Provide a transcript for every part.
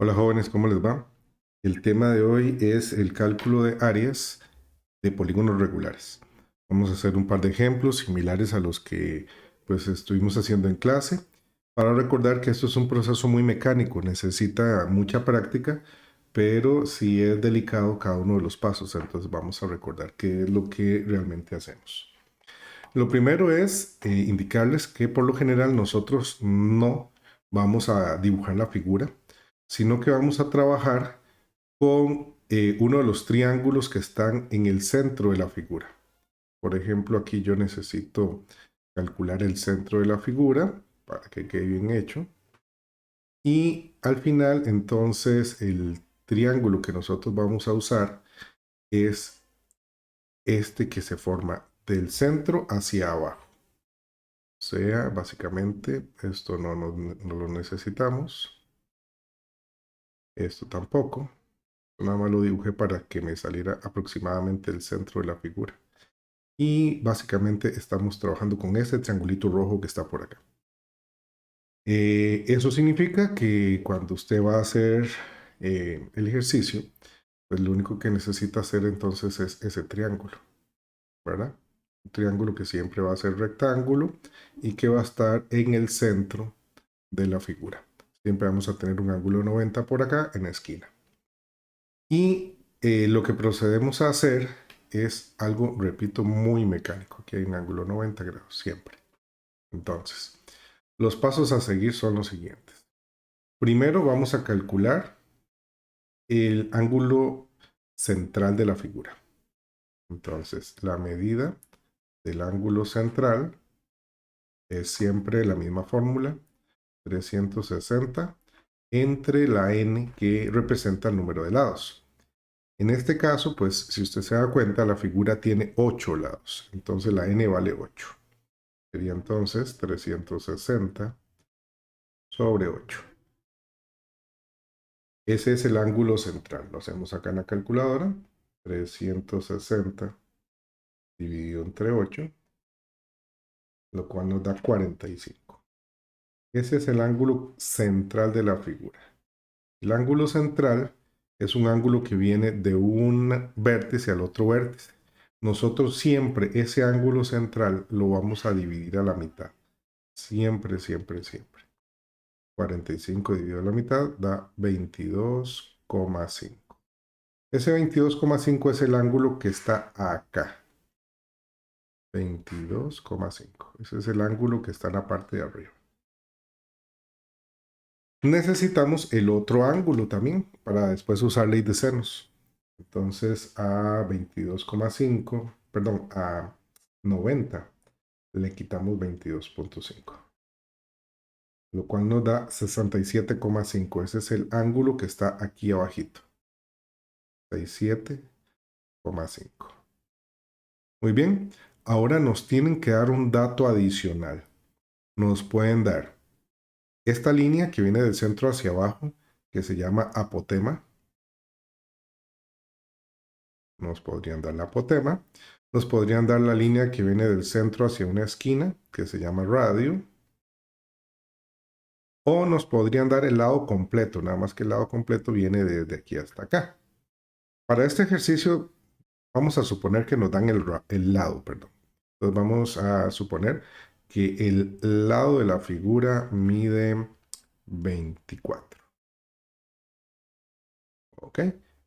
Hola jóvenes, ¿cómo les va? El tema de hoy es el cálculo de áreas de polígonos regulares. Vamos a hacer un par de ejemplos similares a los que pues estuvimos haciendo en clase para recordar que esto es un proceso muy mecánico, necesita mucha práctica, pero sí es delicado cada uno de los pasos, entonces vamos a recordar qué es lo que realmente hacemos. Lo primero es indicarles que por lo general nosotros no vamos a dibujar la figura, sino que vamos a trabajar con uno de los triángulos que están en el centro de la figura. Por ejemplo, aquí yo necesito calcular el centro de la figura para que quede bien hecho. Y al final, entonces, el triángulo que nosotros vamos a usar es este que se forma del centro hacia abajo. O sea, básicamente, esto no lo necesitamos. Esto tampoco. Nada más lo dibujé para que me saliera aproximadamente el centro de la figura. Y básicamente estamos trabajando con este triangulito rojo que está por acá. Eso significa que cuando usted va a hacer el ejercicio, pues lo único que necesita hacer entonces es ese triángulo, ¿verdad? Un triángulo que siempre va a ser rectángulo y que va a estar en el centro de la figura. Siempre vamos a tener un ángulo 90 por acá en la esquina. Y lo que procedemos a hacer es algo, repito, muy mecánico. Aquí hay un ángulo 90 grados, siempre. Entonces, los pasos a seguir son los siguientes. Primero vamos a calcular el ángulo central de la figura. Entonces, la medida del ángulo central es siempre la misma fórmula, 360 entre la n que representa el número de lados. En este caso, pues si usted se da cuenta, la figura tiene 8 lados, entonces la n vale 8. Sería entonces 360 sobre 8. Ese es el ángulo central. Lo hacemos acá en la calculadora. 360 dividido entre 8, lo cual nos da 45. Ese es el ángulo central de la figura. El ángulo central es un ángulo que viene de un vértice al otro vértice. Nosotros siempre ese ángulo central lo vamos a dividir a la mitad. Siempre, siempre, siempre. 45 dividido a la mitad da 22,5. Ese 22,5 es el ángulo que está acá. 22,5. Ese es el ángulo que está en la parte de arriba. Necesitamos el otro ángulo también para después usar ley de senos. Entonces a 22,5, perdón, a 90 le quitamos 22,5. Lo cual nos da 67,5. Ese es el ángulo que está aquí abajito. 67,5. Muy bien, ahora nos tienen que dar un dato adicional. Nos pueden dar esta línea que viene del centro hacia abajo, que se llama apotema. Nos podrían dar la apotema. Nos podrían dar la línea que viene del centro hacia una esquina, que se llama radio. O nos podrían dar el lado completo, nada más que el lado completo viene desde aquí hasta acá. Para este ejercicio vamos a suponer que nos dan el lado, perdón. Entonces vamos a suponer que el lado de la figura mide 24. ¿Ok?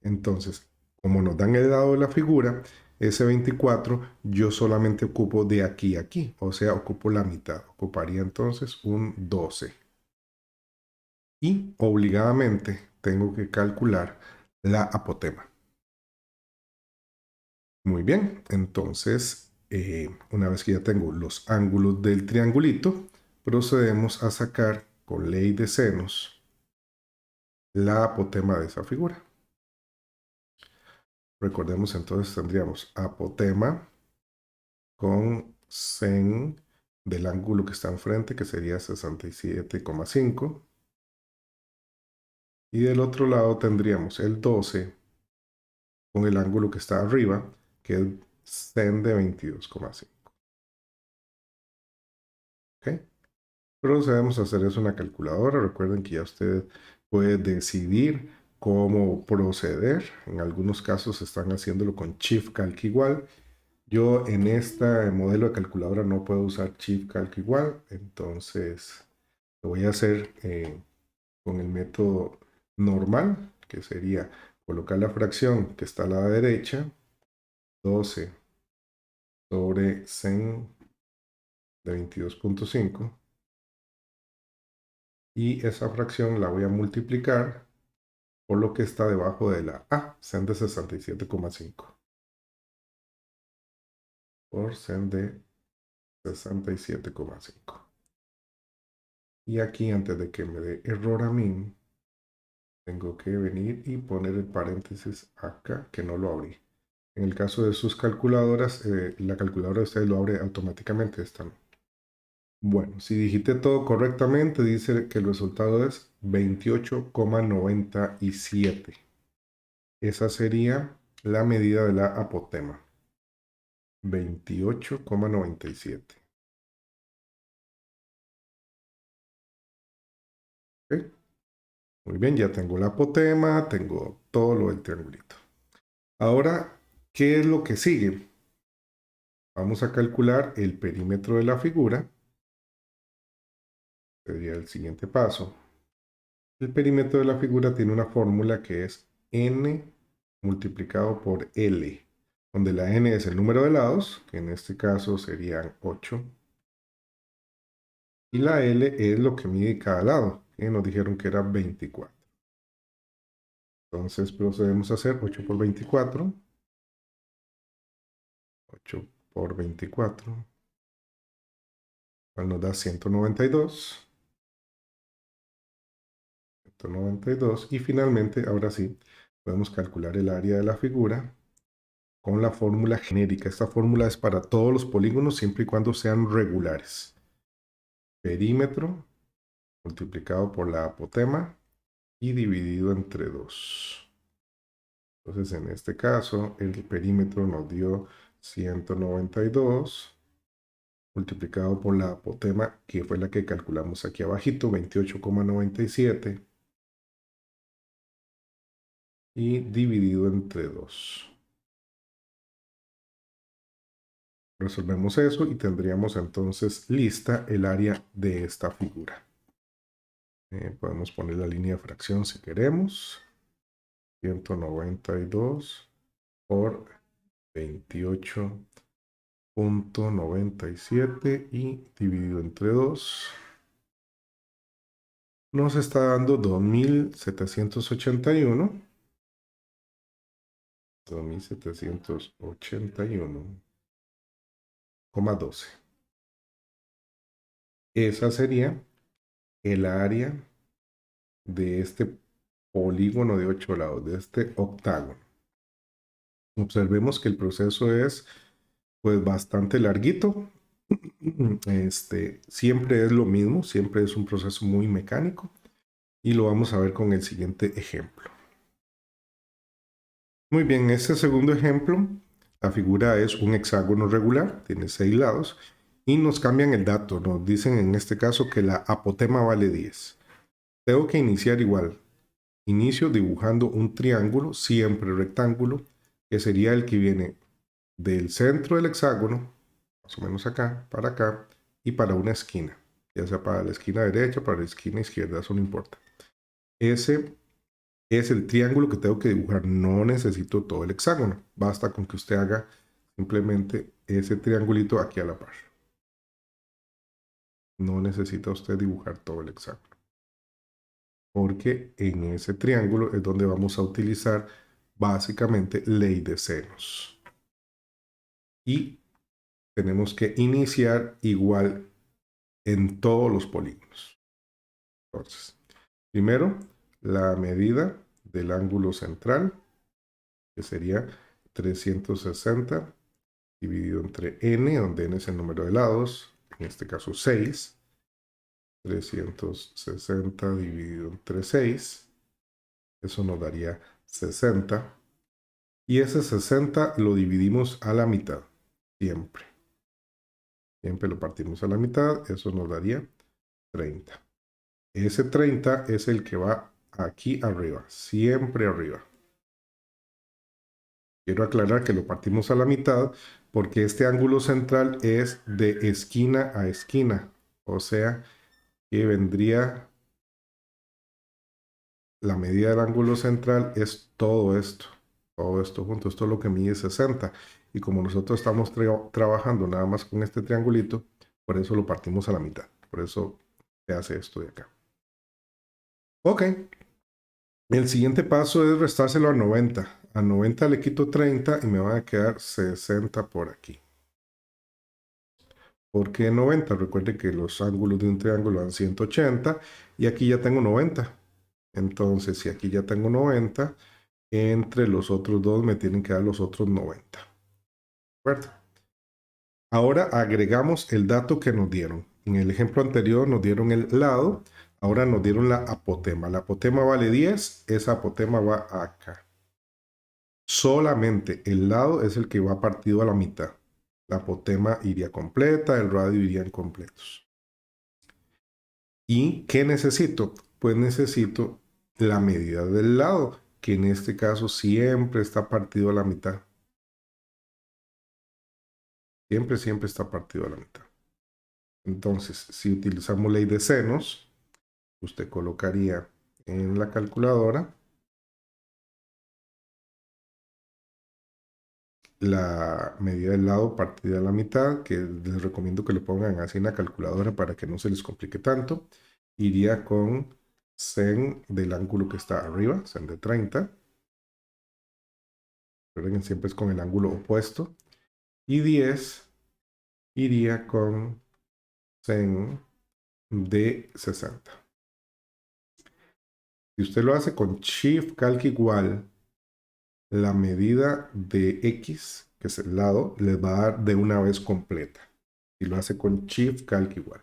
Entonces, como nos dan el lado de la figura, ese 24 yo solamente ocupo de aquí a aquí, o sea, ocupo la mitad. Ocuparía entonces un 12. Y obligadamente tengo que calcular la apotema. Muy bien, entonces una vez que ya tengo los ángulos del triangulito, procedemos a sacar con ley de senos la apotema de esa figura. Recordemos entonces tendríamos apotema con sen del ángulo que está enfrente, que sería 67,5. Y del otro lado tendríamos el 12 con el ángulo que está arriba, que es sen de 22,5. ¿Ok? Procedemos a hacer eso en la calculadora. Recuerden que ya ustedes puede decidir cómo proceder. En algunos casos están haciéndolo con Shift Calc igual. Yo en este modelo de calculadora no puedo usar Shift Calc igual, entonces lo voy a hacer con el método normal, que sería colocar la fracción que está a la derecha, 12 sobre 100 de 22.5, y esa fracción la voy a multiplicar por lo que está debajo de la A, 100 de 67,5, por 100 de 67,5. Y aquí, antes de que me dé error a mí, tengo que venir y poner el paréntesis acá, que no lo abrí. En el caso de sus calculadoras, la calculadora de ustedes lo abre automáticamente. Esta no. Bueno, si digité todo correctamente, dice que el resultado es 28,97. Esa sería la medida de la apotema. 28,97. ¿Ok? Muy bien, ya tengo la apotema, tengo todo lo del triangulito. Ahora, ¿qué es lo que sigue? Vamos a calcular el perímetro de la figura. Sería el siguiente paso. El perímetro de la figura tiene una fórmula que es n multiplicado por L, donde la n es el número de lados, que en este caso serían 8, y la L es lo que mide cada lado, que nos dijeron que era 24. Entonces procedemos a hacer 8 por 24, 8 por 24, cual nos da 192, 192, y finalmente, ahora sí, podemos calcular el área de la figura con la fórmula genérica. Esta fórmula es para todos los polígonos siempre y cuando sean regulares. Perímetro multiplicado por la apotema y dividido entre 2. Entonces, en este caso, el perímetro nos dio 192 multiplicado por la apotema, que fue la que calculamos aquí abajito, 28,97, y dividido entre 2. Resolvemos eso y tendríamos entonces lista el área de esta figura. Podemos poner la línea de fracción si queremos. 192 por 28,97 y dividido entre 2. Nos está dando 2781. 2781,12. Esa sería el área de este polígono de 8 lados, de este octágono. Observemos que el proceso es pues bastante larguito. Siempre es lo mismo, siempre es un proceso muy mecánico, y lo vamos a ver con el siguiente ejemplo. Muy bien, en este segundo ejemplo, la figura es un hexágono regular, tiene 6 lados, y nos cambian el dato, nos dicen en este caso que la apotema vale 10. Tengo que iniciar igual. Inicio dibujando un triángulo, siempre rectángulo, que sería el que viene del centro del hexágono, más o menos acá, y para una esquina, ya sea para la esquina derecha, para la esquina izquierda, eso no importa. Ese es el triángulo que tengo que dibujar, no necesito todo el hexágono, basta con que usted haga simplemente ese triangulito aquí a la par. No necesita usted dibujar todo el hexágono, porque en ese triángulo es donde vamos a utilizar básicamente ley de senos. Y tenemos que iniciar igual en todos los polígonos. Entonces, primero, la medida del ángulo central, que sería 360 dividido entre n, donde n es el número de lados, en este caso 6. 360 dividido entre 6, eso nos daría 60. Y ese 60 lo dividimos a la mitad, siempre. Siempre lo partimos a la mitad, eso nos daría 30. Ese 30 es el que va aquí arriba, siempre arriba. Quiero aclarar que lo partimos a la mitad porque este ángulo central es de esquina a esquina. O sea, que vendría la medida del ángulo central es todo esto junto. Esto es lo que mide 60. Y como nosotros estamos trabajando nada más con este triangulito, por eso lo partimos a la mitad. Por eso se hace esto de acá. Ok. El siguiente paso es restárselo a 90. A 90 le quito 30 y me van a quedar 60 por aquí. ¿Por qué 90? Recuerde que los ángulos de un triángulo dan 180 y aquí ya tengo 90. Entonces, si aquí ya tengo 90, entre los otros dos me tienen que dar los otros 90. ¿De acuerdo? Ahora agregamos el dato que nos dieron. En el ejemplo anterior nos dieron el lado, ahora nos dieron la apotema. La apotema vale 10, esa apotema va acá. Solamente el lado es el que va partido a la mitad. La apotema iría completa, el radio iría en completos. ¿Y qué necesito? Pues necesito la medida del lado, que en este caso siempre está partido a la mitad. Siempre está partido a la mitad. Entonces, si utilizamos ley de senos, usted colocaría en la calculadora la medida del lado partida a la mitad, que les recomiendo que lo pongan así en la calculadora para que no se les complique tanto. Iría con sen del ángulo que está arriba, sen de 30. Recuerden, siempre es con el ángulo opuesto. Y 10 iría con sen de 60. Si usted lo hace con Shift Calc igual, la medida de X, que es el lado, les va a dar de una vez completa. Si lo hace con Shift Calc igual.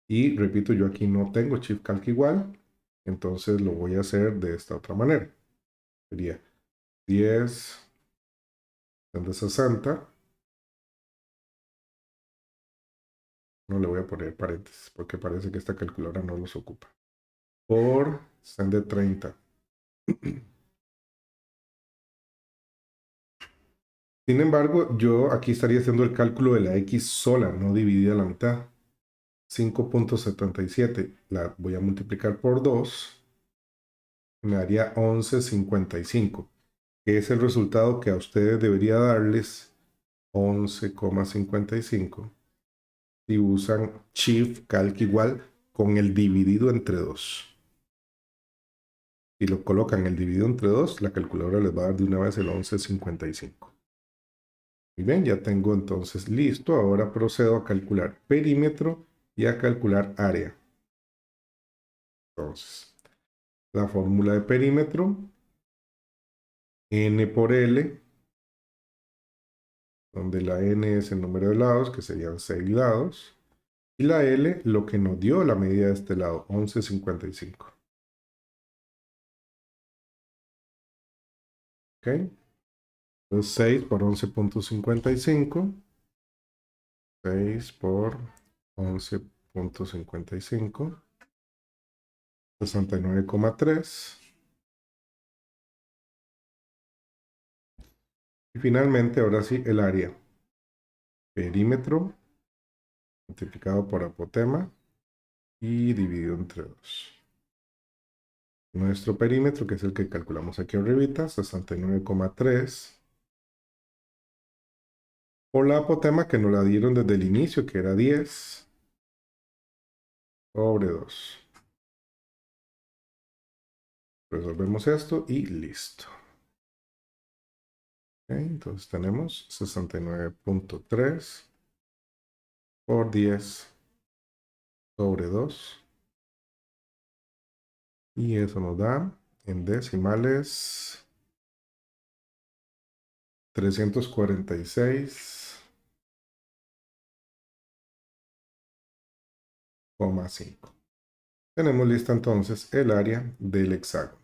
Y repito, yo aquí no tengo Shift Calc igual, entonces lo voy a hacer de esta otra manera. Sería 10 de 60. No le voy a poner paréntesis porque parece que esta calculadora no los ocupa. Por sen de 30. Sin embargo, yo aquí estaría haciendo el cálculo de la X sola, no dividida a la mitad. 5.77 la voy a multiplicar por 2. Me daría 11.55, que es el resultado que a ustedes debería darles 11,55 si usan Shift Calc igual con el dividido entre 2. Si lo colocan el dividido entre 2, la calculadora les va a dar de una vez el 11.55. Muy bien, ya tengo entonces listo. Ahora procedo a calcular perímetro y a calcular área. Entonces, la fórmula de perímetro, n por L, donde la n es el número de lados, que serían 6 lados, y la L, lo que nos dio la medida de este lado, 11.55. ¿Ok? Entonces 6 por 11.55, 6 por 11.55, 69,3. Y finalmente, ahora sí, el área. Perímetro multiplicado por apotema y dividido entre 2. Nuestro perímetro, que es el que calculamos aquí arribita, 69,3. Por la apotema que nos la dieron desde el inicio, que era 10 sobre 2. Resolvemos esto y listo. Okay, entonces tenemos 69.3 por 10 sobre 2. Y eso nos da en decimales 346,5. Tenemos lista entonces el área del hexágono.